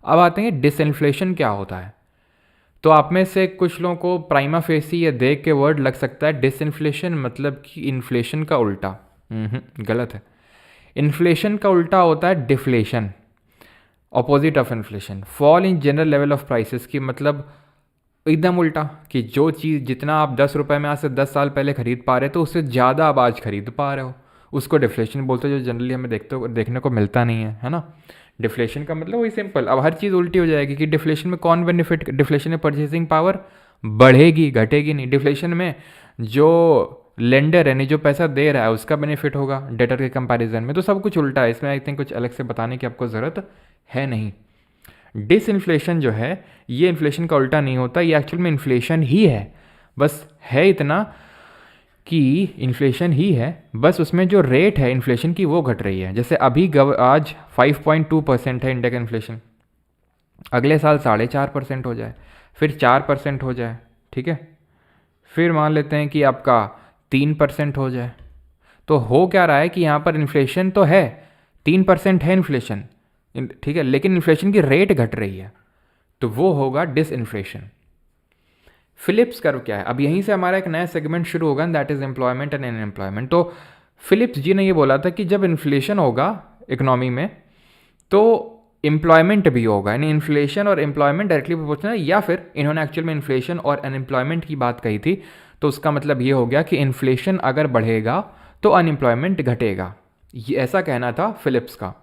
अब आते हैं डिसइन्फ्लेशन क्या होता है। तो आप में से कुछ लोगों को प्राइमा फेसी ये देख के वर्ड लग सकता है डिसइन्फ्लेशन मतलब कि इन्फ्लेशन का उल्टा। गलत है। इन्फ्लेशन का उल्टा होता है deflation, opposite of inflation. Fall in general level of prices की मतलब एकदम उल्टा, कि जो चीज़ जितना आप 10 रुपये में आज से 10 साल पहले खरीद पा रहे थे उससे ज़्यादा आप आज खरीद पा रहे हो, उसको डिफ्लेशन बोलते हैं, जो जनरली हमें देखने को मिलता नहीं है ना। डिफ्लेशन का मतलब वही सिंपल। अब हर चीज़ उल्टी हो जाएगी कि डिफ्लेशन में कौन बेनिफिट, डिफ्लेशन में परचेसिंग पावर बढ़ेगी घटेगी नहीं। डिफ्लेशन में जो लेंडर यानी जो पैसा दे रहा है उसका बेनिफिट होगा डेटर के कंपैरिजन में। तो सब कुछ उल्टा है इसमें, आई थिंक कुछ अलग से बताने की आपको ज़रूरत है नहीं। डिसइन्फ्लेशन जो है ये इन्फ्लेशन का उल्टा नहीं होता, ये एक्चुअल में इन्फ्लेशन ही है। बस है इतना कि इन्फ्लेशन ही है, बस उसमें जो रेट है इन्फ्लेशन की वो घट रही है। जैसे अभी आज 5.2% है इंडिया का इन्फ्लेशन, अगले साल 4.5% हो जाए, फिर 4% हो जाए, ठीक है, फिर मान लेते हैं कि आपका 3% हो जाए। तो हो क्या रहा है कि यहाँ पर इन्फ्लेशन तो है, 3% है इन्फ्लेशन, ठीक है, लेकिन इन्फ्लेशन की रेट घट रही है, तो वो होगा डिसइन्फ्लेशन। फिलिप्स कर्व क्या है, अब यहीं से हमारा एक नया सेगमेंट शुरू होगा, that is employment and unemployment. तो फिलिप्स जी ने ये बोला था कि जब इन्फ्लेशन होगा इकोनॉमी में तो एम्प्लॉयमेंट भी होगा, यानी इन्फ्लेशन और एम्प्लॉयमेंट डायरेक्टली प्रोपोर्शनल है, या फिर इन्होंने एक्चुअल में इन्फ्लेशन और अनएम्प्लॉयमेंट की बात कही थी। तो उसका मतलब ये हो गया कि इन्फ्लेशन अगर बढ़ेगा तो अनएम्प्लॉयमेंट घटेगा, ये ऐसा कहना था फिलिप्स का।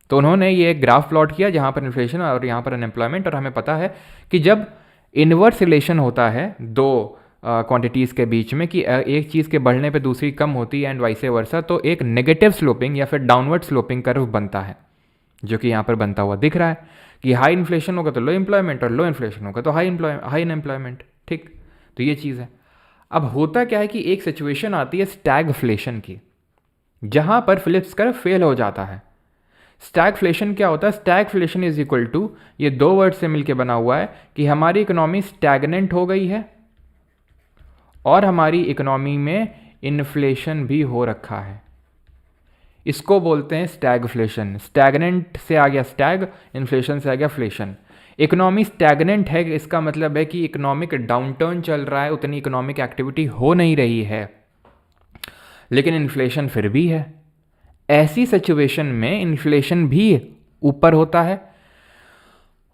तो उन्होंने ये एक ग्राफ प्लॉट किया जहाँ पर इन्फ्लेशन और यहाँ पर अनएम्प्लॉयमेंट, और हमें पता है कि जब इन्वर्स रिलेशन होता है दो क्वांटिटीज़ के बीच में, कि एक चीज़ के बढ़ने पे दूसरी कम होती है एंड वाइसे वर्सा, तो एक नेगेटिव स्लोपिंग या फिर डाउनवर्ड स्लोपिंग कर्व बनता है, जो कि यहाँ पर बनता हुआ दिख रहा है कि हाई इन्फ्लेशन होगा तो लो एम्प्लॉयमेंट, और लो इन्फ्लेशन होगा तो हाई अनएम्प्लॉयमेंट, ठीक। तो ये चीज़ है। अब होता क्या है कि एक सिचुएशन आती है स्टैगफ्लेशन की, जहाँ पर फिलिप्स कर्व फेल हो जाता है। स्टैगफ्लेशन क्या होता है, स्टैगफ्लेशन इज इक्वल टू, ये दो वर्ड से मिलकर बना हुआ है कि हमारी इकोनॉमी स्टैगनेंट हो गई है और हमारी इकोनॉमी में इन्फ्लेशन भी हो रखा है। इसको बोलते हैं स्टैगफ्लेशन। स्टैगनेंट से आ गया स्टैग, इन्फ्लेशन से आ गया फ्लेशन। इकोनॉमी स्टैगनेंट है, इसका मतलब है कि इकोनॉमिक डाउनटर्न चल रहा है, उतनी इकोनॉमिक एक्टिविटी हो नहीं रही है, लेकिन इन्फ्लेशन फिर भी है। ऐसी सिचुएशन में इन्फ्लेशन भी ऊपर होता है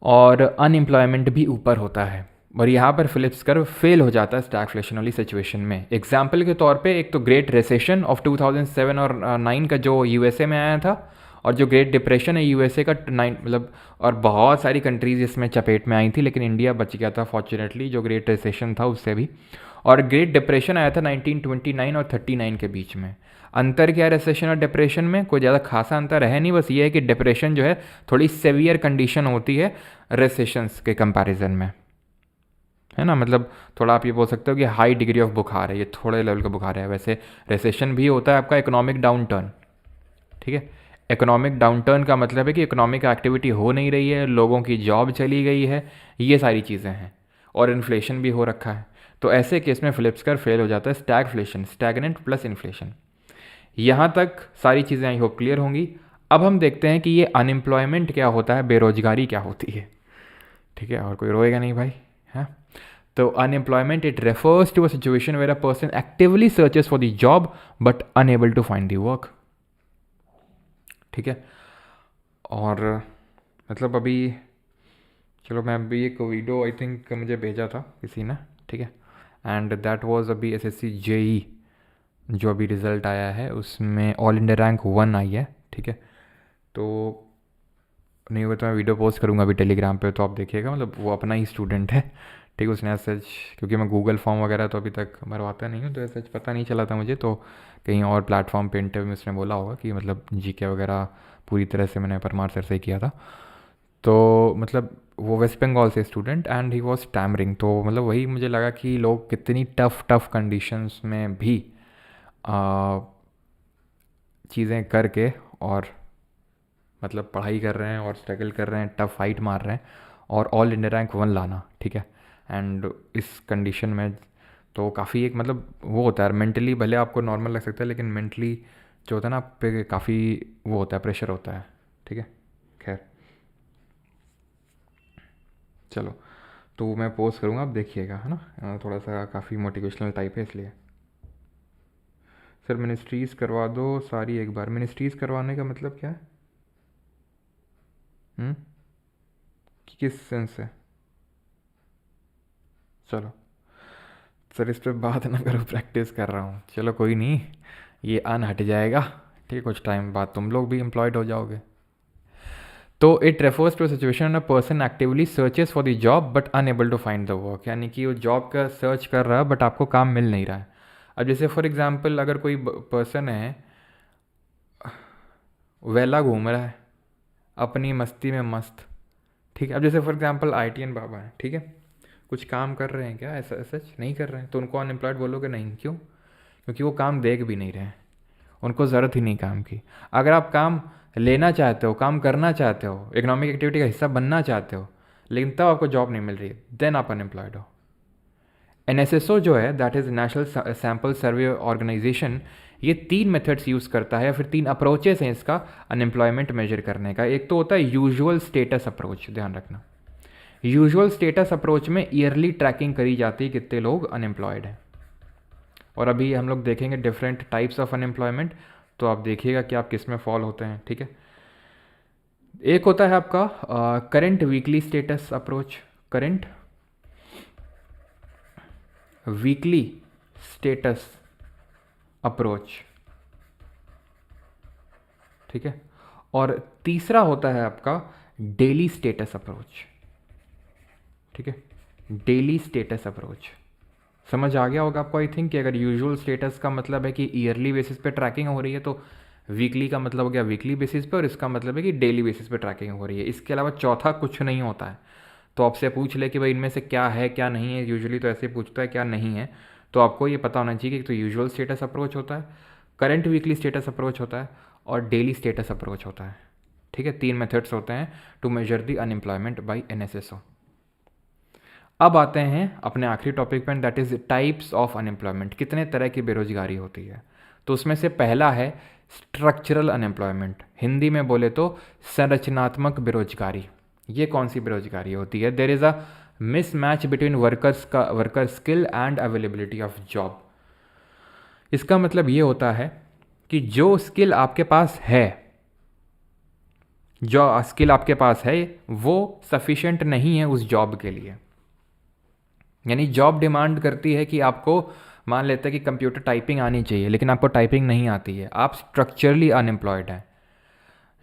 और अनएम्प्लॉयमेंट भी ऊपर होता है, और यहाँ पर फिलिप्स कर्व फेल हो जाता है स्टैगफ्लेशन वाली सिचुएशन में। एग्जाम्पल के तौर पे एक तो ग्रेट रिसेशन ऑफ 2007 और 9 का जो यूएसए में आया था, और जो ग्रेट डिप्रेशन है यूएसए का 9 मतलब, और बहुत सारी कंट्रीज इसमें चपेट में आई थी, लेकिन इंडिया बच गया था फॉर्चुनेटली जो ग्रेट रिसेशन था उससे भी। और ग्रेट डिप्रेशन आया था 1929 और 39 के बीच में। अंतर क्या है रिसेशन और डिप्रेशन में, कोई ज़्यादा खासा अंतर है नहीं, बस ये है कि डिप्रेशन जो है थोड़ी सेवियर कंडीशन होती है रिसेशंस के कंपैरिजन में, है ना। मतलब थोड़ा आप ये बोल सकते हो कि हाई डिग्री ऑफ बुखार है, ये थोड़े लेवल का बुखार है। वैसे रिसेशन भी होता है आपका इकोनॉमिक डाउन टर्न, ठीक है। इकोनॉमिक डाउन टर्न का मतलब है कि इकोनॉमिक एक्टिविटी हो नहीं रही है, लोगों की जॉब चली गई है, ये सारी चीज़ें हैं, और इन्फ्लेशन भी हो रखा है। तो ऐसे केस में फिलिप्स कर्व फेल हो जाता है, स्टैगफ्लेशन, स्टैगनेंट प्लस इन्फ्लेशन। यहाँ तक सारी चीज़ें आई होप क्लियर होंगी। अब हम देखते हैं कि ये अनएम्प्लॉयमेंट क्या होता है, बेरोजगारी क्या होती है, ठीक है। और कोई रोएगा नहीं भाई, है। तो unemployment it refers to a situation where a person actively searches for the job but unable to find the work, ठीक है। और मतलब अभी चलो मैं अभी एक वीडियो आई थिंक मुझे भेजा था किसी ने, ठीक है, एंड दैट वाज अभी एसएससी जेई जो अभी रिज़ल्ट आया है उसमें ऑल इंडिया रैंक 1 आई है, ठीक है। तो नहीं हुआ तो मैं वीडियो पोस्ट करूँगा अभी टेलीग्राम पे, तो आप देखिएगा, मतलब वो अपना ही स्टूडेंट है, ठीक है। उसने ऐसा सच, क्योंकि मैं गूगल फॉर्म वगैरह तो अभी तक भरवाता नहीं हूँ, तो ऐसा पता नहीं चला था मुझे, तो कहीं और प्लेटफॉर्म पे इंटरव्यू में उसने बोला होगा कि मतलब जीके वगैरह पूरी तरह से मैंने परमार सर से किया था। तो मतलब वो वेस्ट बंगाल से student and he was stammering, तो मतलब वही मुझे लगा कि लोग कितनी टफ कंडीशंस में भी चीज़ें करके और मतलब पढ़ाई कर रहे हैं और स्ट्रगल कर रहे हैं, टफ फाइट मार रहे हैं, और ऑल इंडिया रैंक 1 लाना, ठीक है। एंड इस कंडीशन में तो काफ़ी एक मतलब वो होता है, मेंटली भले आपको नॉर्मल लग सकता है, लेकिन मेंटली जो होता है ना आप पे काफ़ी वो होता है, प्रेशर होता है, ठीक है। खैर चलो, तो मैं पोस्ट करूँगा, आप देखिएगा, है ना। थोड़ा सा काफ़ी मोटिवेशनल टाइप है इसलिए। सर मिनिस्ट्रीज़ करवा दो सारी एक बार। मिनिस्ट्रीज़ करवाने का मतलब क्या है? हम्म? किस सेंस से? चलो सर, इस पर बात ना करो, प्रैक्टिस कर रहा हूँ। चलो कोई नहीं, ये अन हट जाएगा, ठीक है, कुछ टाइम बाद तुम लोग भी एम्प्लॉयड हो जाओगे। तो it refers to situation a person actively searches for the job but unable to find the work, यानी कि वो जॉब का सर्च कर रहा है बट आपको काम मिल नहीं रहा है। अब जैसे फॉर एग्जांपल अगर कोई पर्सन है, वेला घूम रहा है अपनी मस्ती में मस्त, ठीक है। अब जैसे फॉर एग्जांपल ITN बाबा हैं, ठीक है, कुछ काम कर रहे हैं क्या? ऐसा सच नहीं कर रहे हैं, तो उनको अनएम्प्लॉयड बोलोगे? नहीं। क्यों? क्योंकि वो काम देख भी नहीं रहे हैं, उनको ज़रूरत ही नहीं काम की। अगर आप काम लेना चाहते हो, काम करना चाहते हो, इकोनॉमिक एक्टिविटी का हिस्सा बनना चाहते हो, लेकिन तब आपको जॉब नहीं मिल रही है, देन आप अनएम्प्लॉयड हो। NSSO जो है, that is national sample survey organisation, ये 3 मेथड्स यूज़ करता है, या फिर 3 अप्रोचेस हैं इसका अनएम्प्लॉयमेंट मेजर करने का। एक तो होता है यूजुअल स्टेटस अप्रोच, ध्यान रखना। यूजुअल स्टेटस अप्रोच में ईयरली ट्रैकिंग करी जाती है कितने लोग अनएम्प्लॉयड हैं। और अभी हम लोग देखेंगे डिफरेंट टाइप्स ऑफ अनएम्प्लॉयमेंट, तो आप देखिएगा कि आप किस में फॉल होते हैं, ठीक है। एक होता है आपका current weekly status approach, current weekly status approach, ठीक है। और तीसरा होता है आपका डेली स्टेटस अप्रोच, ठीक है, डेली स्टेटस अप्रोच। समझ आ गया होगा आपको आई थिंक कि अगर यूजुअल स्टेटस का मतलब है कि ईयरली बेसिस पे ट्रैकिंग हो रही है, तो वीकली का मतलब हो गया वीकली बेसिस पे, और इसका मतलब है कि डेली बेसिस पे ट्रैकिंग हो रही है। इसके अलावा चौथा कुछ नहीं होता है। तो आपसे पूछ ले कि भाई इनमें से क्या है क्या नहीं है, यूजुअली तो ऐसे पूछता है क्या नहीं है, तो आपको ये पता होना चाहिए कि तो यूजुअल स्टेटस अप्रोच होता है, करंट वीकली स्टेटस अप्रोच होता है, और डेली स्टेटस अप्रोच होता है, ठीक है। 3 मेथड्स होते हैं to measure the unemployment by NSSO। अब आते हैं अपने आखिरी टॉपिक पर, that is types of unemployment, कितने तरह की बेरोजगारी होती है। तो उसमें से पहला है स्ट्रक्चरल अनएम्प्लॉयमेंट, हिंदी में बोले तो संरचनात्मक बेरोजगारी। ये कौन सी बेरोजगारी होती है? There is a mismatch between worker skill and availability of job. इसका मतलब ये होता है कि जो स्किल आपके पास है, जो स्किल आपके पास है वो सफिशेंट नहीं है उस जॉब के लिए। यानी जॉब डिमांड करती है कि आपको, मान लेते हैं कि कंप्यूटर टाइपिंग आनी चाहिए, लेकिन आपको टाइपिंग नहीं आती है, आप स्ट्रक्चरली अनएम्प्लॉयड हैं।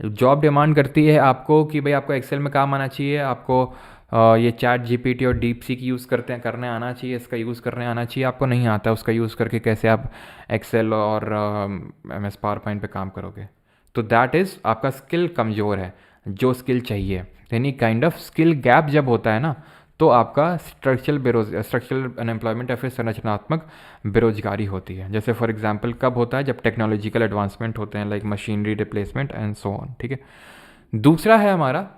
जॉब डिमांड करती है आपको कि भाई आपको एक्सेल में काम आना चाहिए, आपको ये चैट GPT और DeepSeek यूज़ करने आना चाहिए, इसका यूज़ करने आना चाहिए, आपको नहीं आता, उसका यूज़ करके कैसे आप एक्सेल और MS PowerPoint पे काम करोगे? तो दैट इज़ आपका स्किल कमज़ोर है, जो स्किल चाहिए। यानी काइंड ऑफ स्किल गैप जब होता है ना, तो आपका स्ट्रक्चरल अनएम्प्लॉयमेंट या फिर संरचनात्मक बेरोजगारी होती है। जैसे फॉर एग्जांपल कब होता है? जब टेक्नोलॉजिकल एडवांसमेंट होते हैं, like machinery replacement and so on, ठीक है। दूसरा है हमारा,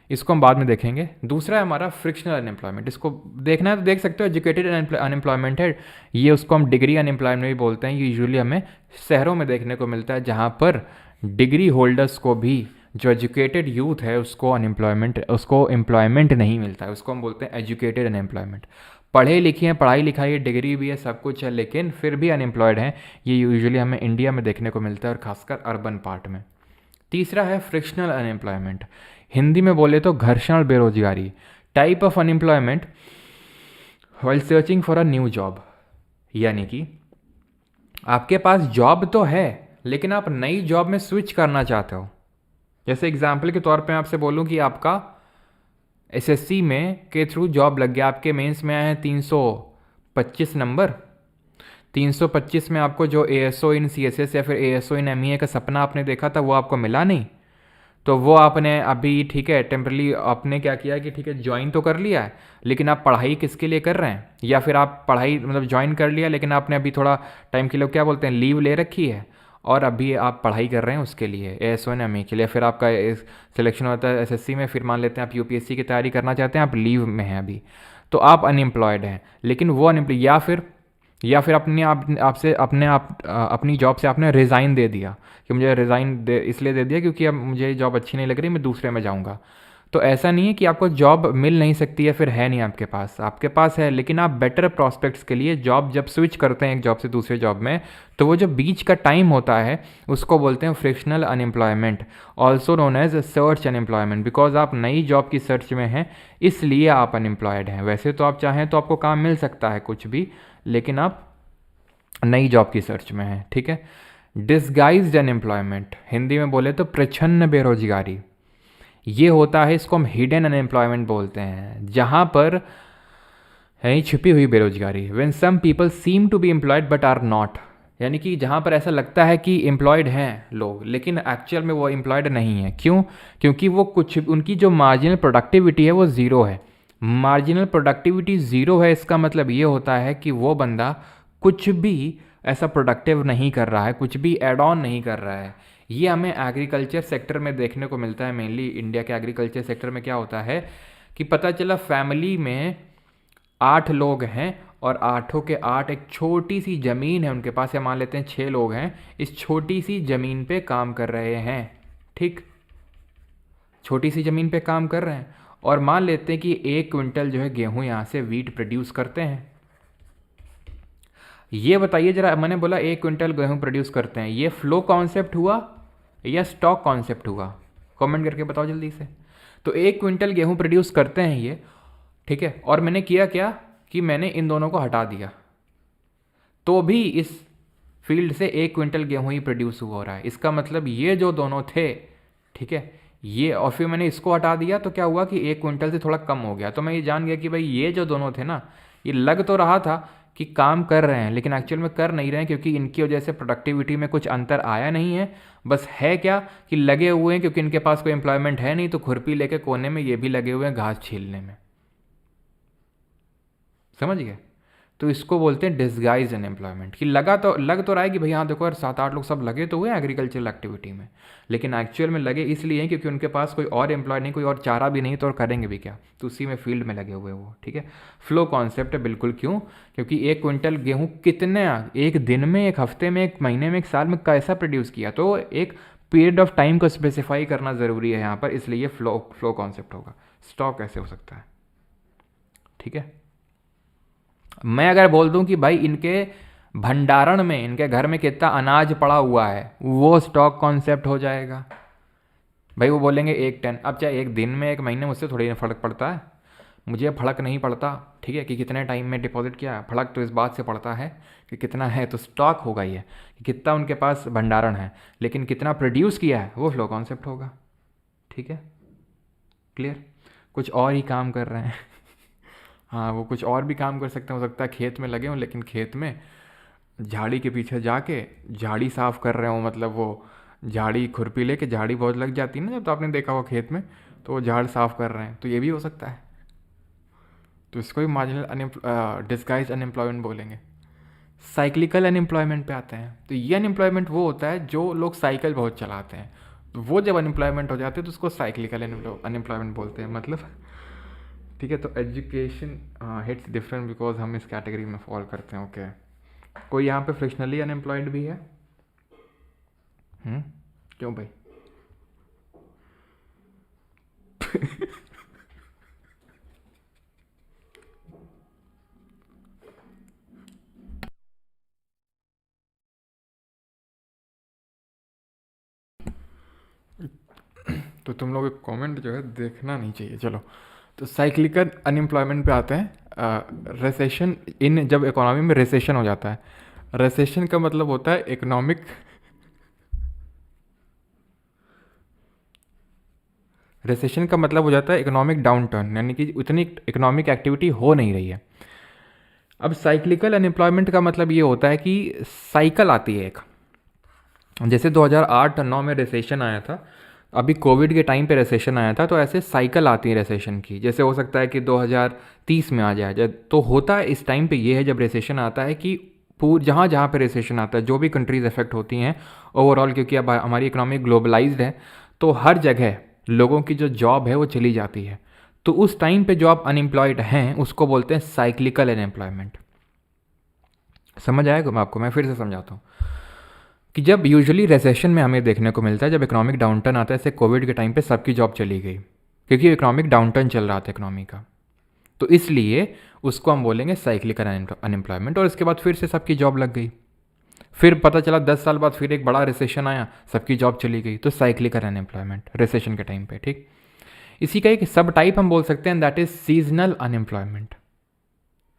इसको हम बाद में देखेंगे, दूसरा है हमारा फ्रिक्शनल अनएम्प्लॉयमेंट। इसको देखना है तो देख सकते हो, एजुकेटेड अनएम्प्लॉयमेंट है ये, उसको हम डिग्री अनएम्प्लॉयमेंट भी बोलते हैं। ये यूजुअली हमें शहरों में देखने को मिलता है, जहाँ पर डिग्री होल्डर्स को भी, जो एजुकेटेड यूथ है उसको एम्प्लॉयमेंट नहीं मिलता है, उसको हम बोलते हैं एजुकेटेड अनएम्प्लॉयमेंट। पढ़े लिखे हैं, पढ़ाई लिखाई डिग्री भी है, सब कुछ है, लेकिन फिर भी अनएम्प्लॉयड हैं। ये यूजुअली हमें इंडिया में देखने को मिलता है, और खासकर अर्बन पार्ट में। तीसरा है फ्रिक्शनल अनएम्प्लॉयमेंट, हिंदी में बोले तो घर्षण बेरोजगारी, type of unemployment while searching for a new job. यानी कि आपके पास जॉब तो है, लेकिन आप नई जॉब में स्विच करना चाहते हो। जैसे एग्जाम्पल के तौर पे आपसे बोलूँ कि आपका SSC में के थ्रू जॉब लग गया, आपके मेंस में आए हैं 325 नंबर, 325 में आपको जो ASO इन CSS या फिर ASO इन MEA का सपना आपने देखा था वो आपको मिला नहीं, तो वो आपने अभी, ठीक है, टेम्परली आपने क्या किया कि ठीक है ज्वाइन तो कर लिया है, लेकिन आप पढ़ाई किसके लिए कर रहे हैं? या फिर आप पढ़ाई मतलब ज्वाइन कर लिया, लेकिन आपने अभी थोड़ा टाइम के लिए क्या बोलते हैं, लीव ले रखी है, और अभी आप पढ़ाई कर रहे हैं उसके लिए, ASO एंड ME के लिए। फिर आपका सिलेक्शन होता है SSC में, फिर मान लेते हैं आप UPSC की तैयारी करना चाहते हैं, आप लीव में हैं अभी, तो आप अनएम्प्लॉयड हैं। लेकिन वो अनएम्प्लॉय, या फिर अपनी जॉब से आपने रिज़ाइन दे दिया कि मुझे रिज़ाइन इसलिए दे दिया क्योंकि अब मुझे जॉब अच्छी नहीं लग रही, मैं दूसरे में जाऊँगा। तो ऐसा नहीं है कि आपको जॉब मिल नहीं सकती है, फिर है नहीं आपके पास है, लेकिन आप बेटर प्रॉस्पेक्ट्स के लिए जॉब जब स्विच करते हैं एक जॉब से दूसरे जॉब में, तो वो जो बीच का टाइम होता है उसको बोलते हैं frictional unemployment, also known as search unemployment. Because आप नई जॉब की सर्च में हैं, इसलिए आप अनएम्प्लॉयड हैं। वैसे तो आप चाहें तो आपको काम मिल सकता है कुछ भी, लेकिन आप नई जॉब की सर्च में हैं, ठीक है। डिसगाइज्ड अनएम्प्लॉयमेंट, हिंदी में बोले तो प्रछन्न बेरोजगारी, ये होता है, इसको हम हिडन अनएम्प्लॉयमेंट बोलते हैं, जहाँ पर है छिपी हुई बेरोजगारी। When some people seem to be employed but are not, यानी कि जहाँ पर ऐसा लगता है कि एम्प्लॉयड हैं लोग, लेकिन एक्चुअल में वो एम्प्लॉयड नहीं है। क्यों? क्योंकि वो कुछ, उनकी जो मार्जिनल प्रोडक्टिविटी है वो ज़ीरो है। मार्जिनल प्रोडक्टिविटी ज़ीरो है, इसका मतलब ये होता है कि वो बंदा कुछ भी ऐसा प्रोडक्टिव नहीं कर रहा है, कुछ भी एड ऑन नहीं कर रहा है। ये हमें एग्रीकल्चर सेक्टर में देखने को मिलता है। मेनली इंडिया के एग्रीकल्चर सेक्टर में क्या होता है कि पता चला फैमिली में 8 लोग हैं और 8 के 8 एक छोटी सी ज़मीन है उनके पास, या मान लेते हैं 6 लोग हैं, इस छोटी सी ज़मीन पे काम कर रहे हैं, ठीक, छोटी सी ज़मीन पे काम कर रहे हैं, और मान लेते हैं कि 1 क्विंटल जो है गेहूँ यहाँ से वीट प्रोड्यूस करते हैं। ये बताइए जरा, मैंने बोला 1 क्विंटल गेहूँ प्रोड्यूस करते हैं, ये फ्लो कॉन्सेप्ट हुआ या स्टॉक कॉन्सेप्ट हुआ? कमेंट करके बताओ जल्दी से। तो 1 क्विंटल गेहूँ प्रोड्यूस करते हैं ये, ठीक है, और मैंने किया क्या कि मैंने इन दोनों को हटा दिया, तो भी इस फील्ड से 1 क्विंटल गेहूँ ही प्रोड्यूस हो रहा है। इसका मतलब ये जो दोनों थे, ठीक है, ये, और फिर मैंने इसको हटा दिया, तो क्या हुआ कि 1 क्विंटल से थोड़ा कम हो गया। तो मैं ये जान गया कि भाई ये जो दोनों थे ना, ये लग तो रहा था कि काम कर रहे हैं, लेकिन एक्चुअल में कर नहीं रहे हैं, क्योंकि इनकी वजह से प्रोडक्टिविटी में कुछ अंतर आया नहीं है। बस है क्या कि लगे हुए हैं, क्योंकि इनके पास कोई एम्प्लॉयमेंट है नहीं, तो खुरपी लेके कोने में ये भी लगे हुए हैं घास छीलने में। समझ गए? तो इसको बोलते हैं डिसगाइज अनएम्प्लॉयमेंट, कि लग तो रहा है कि भाई हाँ देखो यार 7-8 लोग सब लगे तो हुए एग्रीकल्चरल एक्टिविटी में, लेकिन एक्चुअल में लगे इसलिए हैं क्योंकि उनके पास कोई और एम्प्लॉय नहीं, कोई और चारा भी नहीं, तो और करेंगे भी क्या, तो उसी में फील्ड में लगे हुए वो, ठीक है। फ्लो कॉन्सेप्ट है बिल्कुल। क्यों? क्योंकि 1 क्विंटल गेहूँ कितने, एक दिन में, एक हफ्ते में, एक महीने में, एक साल में कैसा प्रोड्यूस किया, तो एक पीरियड ऑफ टाइम को स्पेसिफाई करना ज़रूरी है यहाँ पर, इसलिए फ्लो कॉन्सेप्ट होगा। स्टॉक कैसे हो सकता है, ठीक है। मैं अगर बोल दूं कि भाई इनके भंडारण में, इनके घर में कितना अनाज पड़ा हुआ है, वो स्टॉक कॉन्सेप्ट हो जाएगा। भाई वो बोलेंगे 1 टन। अब चाहे एक दिन में, एक महीने में, उससे थोड़ी ना फर्क पड़ता है, मुझे फर्क नहीं पड़ता, ठीक है, कि कितने टाइम में डिपॉजिट किया। फर्क तो इस बात से पड़ता है कि कितना है, तो स्टॉक होगा ये, कि कितना उनके पास भंडारण है, लेकिन कितना प्रोड्यूस किया है वो फ्लो कॉन्सेप्ट होगा, ठीक है। क्लियर? कुछ और ही काम कर रहे हैं हाँ, वो कुछ और भी काम कर सकते हैं, हो सकता है खेत में लगे हों, लेकिन खेत में झाड़ी के पीछे जाके झाड़ी साफ कर रहे हो, मतलब वो झाड़ी, खुरपी लेके, झाड़ी बहुत लग जाती है ना जब, तो आपने देखा हो खेत में, तो वो झाड़ साफ कर रहे हैं, तो ये भी हो सकता है। तो इसको भी मार्जिनल डिस्गाइज अनएम्प्लॉयमेंट बोलेंगे। साइक्लिकल अनएम्प्लॉयमेंट पे आते हैं, तो ये अनएम्प्लॉयमेंट वो होता है जो लोग साइकिल बहुत चलाते हैं, तो वो जब अनएम्प्लॉयमेंट हो जाते हैं तो उसको साइक्लिकल अनएम्प्लॉयमेंट बोलते हैं, मतलब, ठीक है। तो एजुकेशन हिट्स डिफरेंट बिकॉज हम इस कैटेगरी में फॉल करते हैं, ओके। कोई यहाँ पे फ्रिक्शनली अनएम्प्लॉयड भी है? क्यों भाई? तो तुम लोग कमेंट जो है देखना नहीं चाहिए। चलो, तो साइक्लिकल अनएम्प्लॉयमेंट पे आते हैं। रिसेशन, इन जब इकोनॉमी में रिसेशन हो जाता है, रिसेशन का मतलब होता है इकोनॉमिक, रिसेशन का मतलब हो जाता है इकोनॉमिक डाउन टर्न, यानी कि उतनी इकोनॉमिक एक्टिविटी हो नहीं रही है। अब साइक्लिकल अनएम्प्लॉयमेंट का मतलब ये होता है कि साइकिल आती है एक, जैसे 2008-9 में रिसेशन आया था, अभी कोविड के टाइम पे रिसेशन आया था, तो ऐसे साइकिल आती है रिसेशन की। जैसे हो सकता है कि 2030 में आ जाए, तो होता है इस टाइम पे ये है जब रिसेशन आता है कि जहाँ जहाँ पे रिसेशन आता है, जो भी कंट्रीज़ इफेक्ट होती हैं ओवरऑल, क्योंकि अब हमारी इकोनॉमी ग्लोबलाइज्ड है, तो हर जगह लोगों की जो जॉब है वो चली जाती है। तो उस टाइम पे जो आप अनएम्प्लॉयड हैं उसको बोलते हैं साइक्लिकल अनएम्प्लॉयमेंट। समझ आएगा? मैं फिर से समझाता हूँ कि जब यूजुअली रिसेशन में हमें देखने को मिलता है, जब इकोनॉमिक डाउनटर्न आता है, जैसे कोविड के टाइम पे सबकी जॉब चली गई, क्योंकि इकोनॉमिक डाउनटर्न चल रहा था इकोनॉमी का। तो इसलिए उसको हम बोलेंगे साइक्लिकल अनएम्प्लॉयमेंट। और इसके बाद फिर से सबकी जॉब लग गई, फिर पता चला 10 साल बाद फिर एक बड़ा रिसेशन आया, सबकी जॉब चली गई। तो साइक्लिकल अनएम्प्लॉयमेंट रिसेशन के टाइम पे, ठीक। इसी का एक सब टाइप हम बोल सकते हैं, that is seasonal unemployment.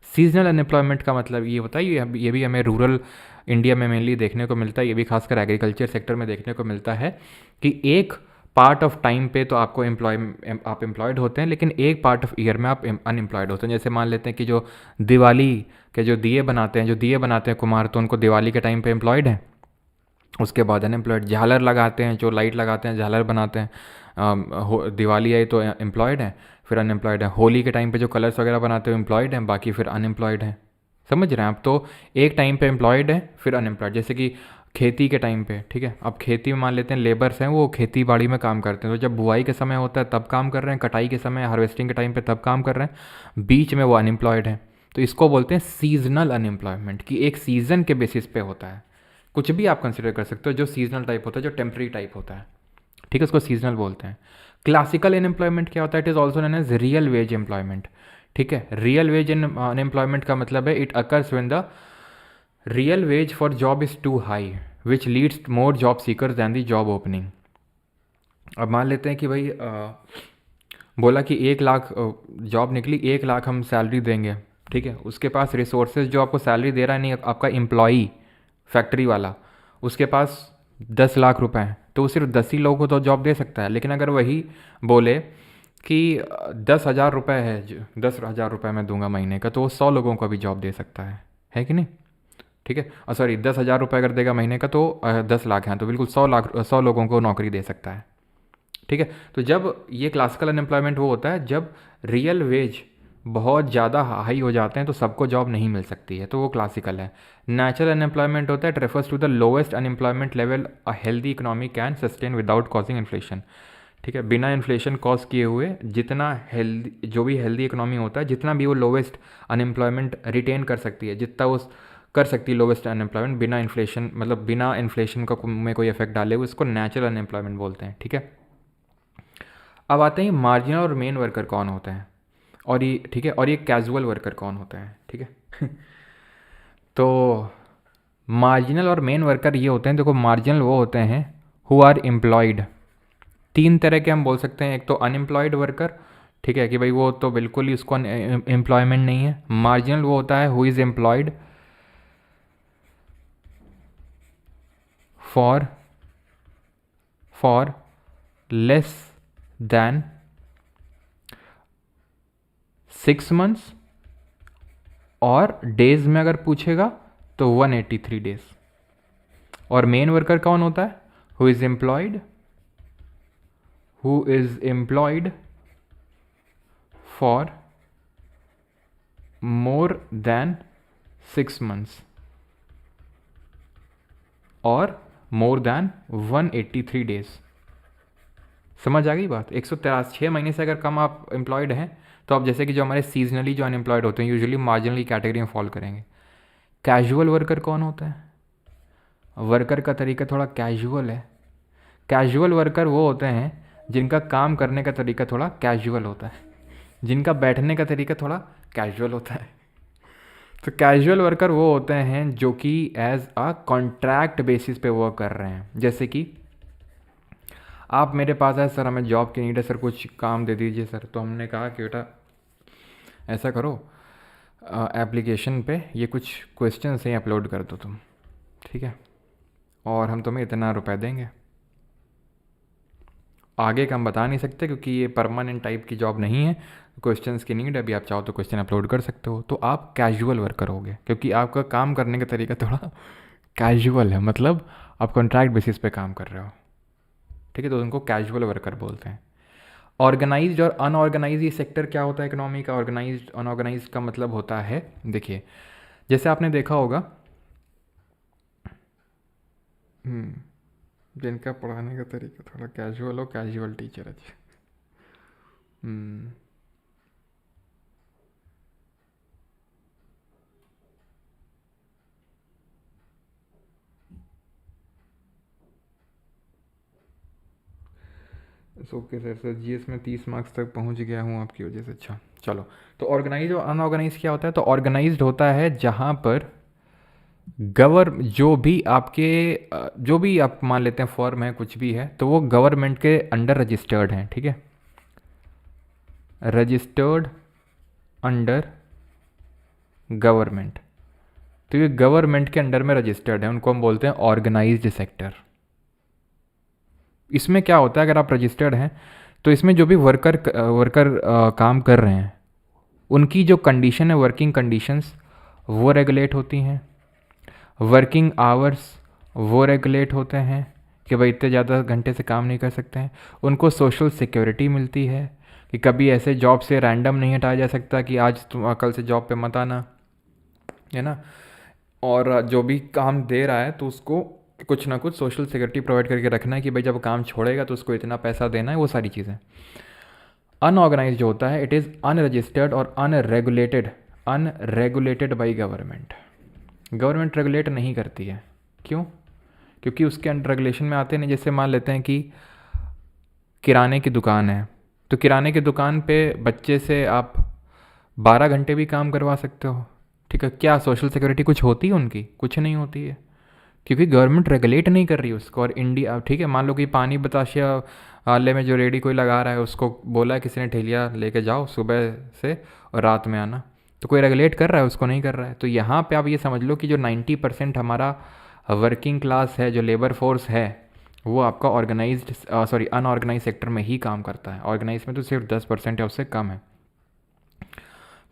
Seasonal unemployment का मतलब ये होता है, ये भी हमें रूरल इंडिया में मेनली देखने को मिलता है, ये भी खासकर एग्रीकल्चर सेक्टर में देखने को मिलता है कि एक पार्ट ऑफ टाइम पे तो आपको आप एम्प्लॉयड होते हैं, लेकिन एक पार्ट ऑफ ईयर में आप अनएम्प्लॉयड होते हैं। जैसे मान लेते हैं कि जो दिवाली के जो दिए बनाते हैं कुम्हार, तो उनको दिवाली के टाइम पे एम्प्लॉयड हैं, उसके बाद अनएम्प्लॉयड। झालर लगाते हैं, जो लाइट लगाते हैं, झालर बनाते हैं, दिवाली आई तो एम्प्लॉयड हैं, फिर अनएम्प्लॉयड हैं। होली के टाइम पे जो कलर्स वगैरह बनाते हो एम्प्लॉयड हैं, बाकी फिर अनएम्प्लॉयड हैं। समझ रहे हैं आप? तो एक टाइम पे एम्प्लॉयड है, फिर अनएम्प्लॉयड। जैसे कि खेती के टाइम पे, ठीक है, अब खेती में मान लेते हैं लेबर्स हैं, वो खेती बाड़ी में काम करते हैं, तो जब बुआई के समय होता है तब काम कर रहे हैं, कटाई के समय हार्वेस्टिंग के टाइम पे तब काम कर रहे हैं, बीच में वो अनएम्प्लॉयड हैं। तो इसको बोलते हैं सीजनल अनएम्प्लॉयमेंट, कि एक सीज़न के बेसिस पे होता है। कुछ भी आप कंसिडर कर सकते हो जो सीजनल टाइप होता है, जो टेम्प्रेरी टाइप होता है, ठीक है, उसको सीजनल बोलते हैं। क्लासिकल अनएम्प्लॉयमेंट क्या होता है? It is also known as real wage employment, ठीक है। रियल वेज अनएम्प्लॉयमेंट का मतलब है it occurs when the real wage for job is too high which leads more job seekers than the job opening. अब मान लेते हैं कि भाई बोला कि 1 लाख जॉब निकली, 1 लाख हम सैलरी देंगे, ठीक है। उसके पास रिसोर्सेज जो आपको सैलरी दे रहा है, नहीं आपका एम्प्लॉई फैक्ट्री वाला, उसके पास 10 लाख रुपए हैं, तो वो सिर्फ 10 ही लोगों को तो जॉब दे सकता है। लेकिन अगर वही बोले कि 10 हज़ार रुपये है, 10 हज़ार रुपये मैं दूंगा महीने का, तो वो 100 लोगों को भी जॉब दे सकता है कि नहीं? ठीक है, सॉरी 10 हज़ार रुपये अगर देगा महीने का, तो 10 लाख हैं, तो बिल्कुल 100 लोगों को नौकरी दे सकता है, ठीक है। तो जब ये क्लासिकल अनएम्प्लॉयमेंट वो होता है जब रियल वेज बहुत ज़्यादा हाई हो जाते हैं, तो सबको जॉब नहीं मिल सकती है, तो वो क्लासिकल है। नेचुरल अनएम्प्लॉयमेंट होता है, it refers to the lowest unemployment level a healthy economy can sustain without causing inflation, ठीक है। बिना इन्फ्लेशन कॉज किए हुए जितना हेल्दी, जो भी हेल्दी इकोनॉमी होता है, जितना भी वो लोवेस्ट अनएम्प्लॉयमेंट रिटेन कर सकती है, जितना वो कर सकती है लोवेस्ट अनएम्प्लॉयमेंट बिना इन्फ्लेशन, मतलब बिना इन्फ्लेशन का में कोई इफेक्ट डाले हुए, उसको नेचुरल अनएम्प्लॉयमेंट बोलते हैं, ठीक है। अब आते हैं मार्जिनल और मेन वर्कर कौन होते हैं, और ये ठीक है, और ये कैजुअल वर्कर कौन होते हैं, ठीक है। तो मार्जिनल और मेन वर्कर ये होते हैं, देखो मार्जिनल वो होते हैं हु आर एम्प्लॉयड। 3 तरह के हम बोल सकते हैं, एक तो अनएम्प्लॉयड वर्कर, ठीक है, कि भाई वो तो बिल्कुल ही उसको एम्प्लॉयमेंट नहीं है। मार्जिनल वो होता है who is employed for for less than 6 months, और डेज में अगर पूछेगा तो 183 डेज। और मेन वर्कर कौन होता है? Who is employed for more than 6 months और मोर देन 183 डेज। समझ आ गई बात? 106 महीने से अगर कम आप एम्प्लॉयड हैं, तो आप जैसे कि जो हमारे सीजनली जो अनएम्प्लॉयड होते हैं यूजुअली मार्जिनली कैटेगरी में फॉल करेंगे। कैजुअल वर्कर कौन होता है? वर्कर का तरीका थोड़ा कैजुअल है। कैजुअल वर्कर वो होते हैं जिनका काम करने का तरीका थोड़ा कैजुअल होता है, जिनका बैठने का तरीका थोड़ा कैजुअल होता है। तो कैजुअल वर्कर वो होते हैं जो कि एज अ कॉन्ट्रैक्ट बेसिस पे वर्क कर रहे हैं। जैसे कि आप मेरे पास आए, सर हमें जॉब की नीड है, सर कुछ काम दे दीजिए सर। तो हमने कहा कि बेटा ऐसा करो, एप्लीकेशन पे ये कुछ क्वेश्चन ही अपलोड कर दो तुम, ठीक है, और हम तुम्हें इतना रुपए देंगे। आगे का हम बता नहीं सकते क्योंकि ये परमानेंट टाइप की जॉब नहीं है, क्वेश्चंस की नीड है, अभी आप चाहो तो क्वेश्चन अपलोड कर सकते हो। तो आप कैजुअल वर्कर होगे क्योंकि आपका काम करने का तरीका थोड़ा कैजुअल है, मतलब आप कॉन्ट्रैक्ट बेसिस पे काम कर रहे हो, ठीक है। तो उनको कैजुअल वर्कर बोलते हैं। ऑर्गेनाइज्ड और अनऑर्गेनाइज ये सेक्टर क्या होता है इकोनॉमी का? ऑर्गेनाइज्ड अनऑर्गेनाइज्ड का मतलब होता है, देखिए जैसे आपने देखा होगा, जिनका पढ़ाने का तरीका थोड़ा कैजुअल हो, कैजुअल टीचर है। हम्म ओके सर जीएस में 30 मार्क्स तक पहुंच गया हूँ आपकी वजह से। अच्छा चलो, तो ऑर्गेनाइज और अनऑर्गेनाइज क्या होता है? तो ऑर्गेनाइज्ड होता है जहाँ पर जो भी आपके जो भी आप मान लेते हैं फॉर्म है कुछ भी है, तो वो गवर्नमेंट के अंडर रजिस्टर्ड हैं, ठीक है, रजिस्टर्ड अंडर गवर्नमेंट। तो ये गवर्नमेंट के अंडर में रजिस्टर्ड है, उनको हम बोलते हैं ऑर्गेनाइज्ड सेक्टर। इसमें क्या होता है, अगर आप रजिस्टर्ड हैं तो इसमें जो भी वर्कर काम कर रहे हैं उनकी जो कंडीशन है, वर्किंग कंडीशंस, वो रेगुलेट होती हैं। वर्किंग आवर्स वो रेगुलेट होते हैं कि भाई इतने ज़्यादा घंटे से काम नहीं कर सकते हैं। उनको सोशल सिक्योरिटी मिलती है कि कभी ऐसे जॉब से रैंडम नहीं हटाया जा सकता कि आज तुम कल से जॉब पे मत आना, है ना। और जो भी काम दे रहा है तो उसको कुछ ना कुछ सोशल सिक्योरिटी प्रोवाइड करके रखना है कि भाई जब काम छोड़ेगा तो उसको इतना पैसा देना है, वो सारी चीज़ें। अनऑर्गेनाइज जो होता है, इट इज़ अनरजिस्टर्ड और unregulated by government. Government regulate नहीं करती है, क्यों? क्योंकि उसके अंडर रेगुलेशन में आते नहीं। जैसे मान लेते हैं कि किराने की दुकान है, तो किराने की दुकान पे बच्चे से आप 12 घंटे भी काम करवा सकते हो, ठीक है। क्या सोशल सिक्योरिटी कुछ होती है उनकी? कुछ नहीं होती है, क्योंकि गवर्नमेंट रेगुलेट नहीं कर रही उसको। और इंडिया, ठीक है, मान लो कि पानी बताशिया आले में जो रेडी कोई लगा रहा है, उसको बोला है किसी ने ठेलिया लेके जाओ सुबह से और रात में आना, तो कोई रेगुलेट कर रहा है? उसको नहीं कर रहा है। तो यहाँ पे आप ये समझ लो कि जो 90% हमारा वर्किंग क्लास है, जो लेबर फोर्स है, वो आपका अनऑर्गेनाइज सेक्टर में ही काम करता है। ऑर्गेनाइज में तो सिर्फ 10% है, उससे कम है।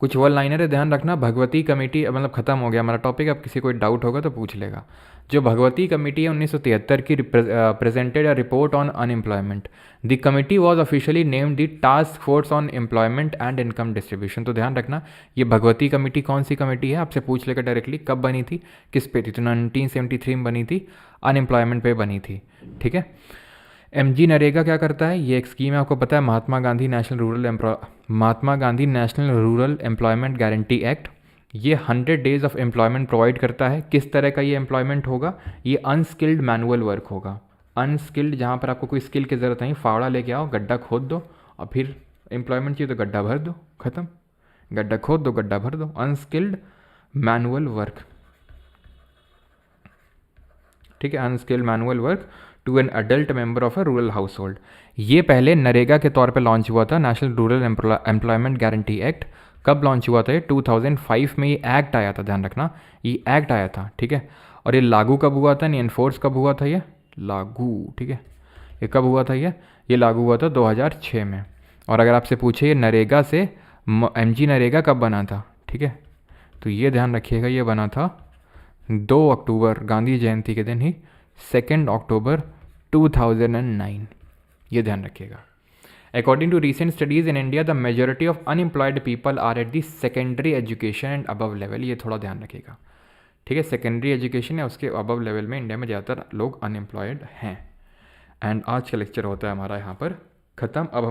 कुछ वन लाइनर है, ध्यान रखना। भगवती कमेटी, मतलब ख़त्म हो गया हमारा टॉपिक। अब किसी कोई डाउट होगा तो पूछ लेगा। जो भगवती कमेटी है 1973 की, presented a report on unemployment. The committee was officially named the task force on employment and income distribution. तो ध्यान रखना, ये भगवती कमेटी कौन सी कमेटी है, आपसे पूछ लेकर डायरेक्टली कब बनी थी, किस पे थी। तो 1973 में बनी थी, अनएम्प्लॉयमेंट पे बनी थी, ठीक है। एमजी नरेगा क्या करता है? ये एक स्कीम है, आपको पता है, Mahatma Gandhi national rural employment guarantee act. ये 100 डेज़ ऑफ एम्प्लॉयमेंट प्रोवाइड करता है। किस तरह का ये एम्प्लॉयमेंट होगा? ये अनस्किल्ड मैनुअल वर्क होगा। अनस्किल्ड, जहाँ पर आपको कोई स्किल की ज़रूरत नहीं, फावड़ा लेके आओ, गड्ढा खोद दो, और फिर एम्प्लॉयमेंट चाहिए तो गड्ढा भर दो, ख़त्म। गड्ढा खोद दो, गड्ढा भर दो, अनस्किल्ड मैनुअल वर्क, ठीक है, unskilled manual work to an adult member of a rural household. ये पहले नरेगा के तौर पे लॉन्च हुआ था, national rural employment guarantee act. कब लॉन्च हुआ था? ये 2005 में ये एक्ट आया था, ध्यान रखना, ये एक्ट आया था, ठीक है। और ये लागू कब हुआ था, नहीं एनफोर्स कब हुआ था? ये लागू, ठीक है, ये कब हुआ था? ये लागू हुआ था 2006 में। और अगर आपसे पूछे ये नरेगा से एमजी नरेगा कब बना था, ठीक है, तो ये ध्यान रखिएगा, ये बना था 2 अक्टूबर, गांधी जयंती के दिन ही, 2 अक्टूबर 2009, ये ध्यान रखिएगा। According to recent studies in India, the majority of unemployed people are at the secondary education and above level. ये थोड़ा ध्यान रखिएगा, ठीक है। सेकेंडरी एजुकेशन है उसके अबव लेवल में इंडिया में ज़्यादातर लोग अनएम्प्लॉयड हैं। एंड आज का लेक्चर होता है हमारा यहाँ पर ख़त्म। अब हम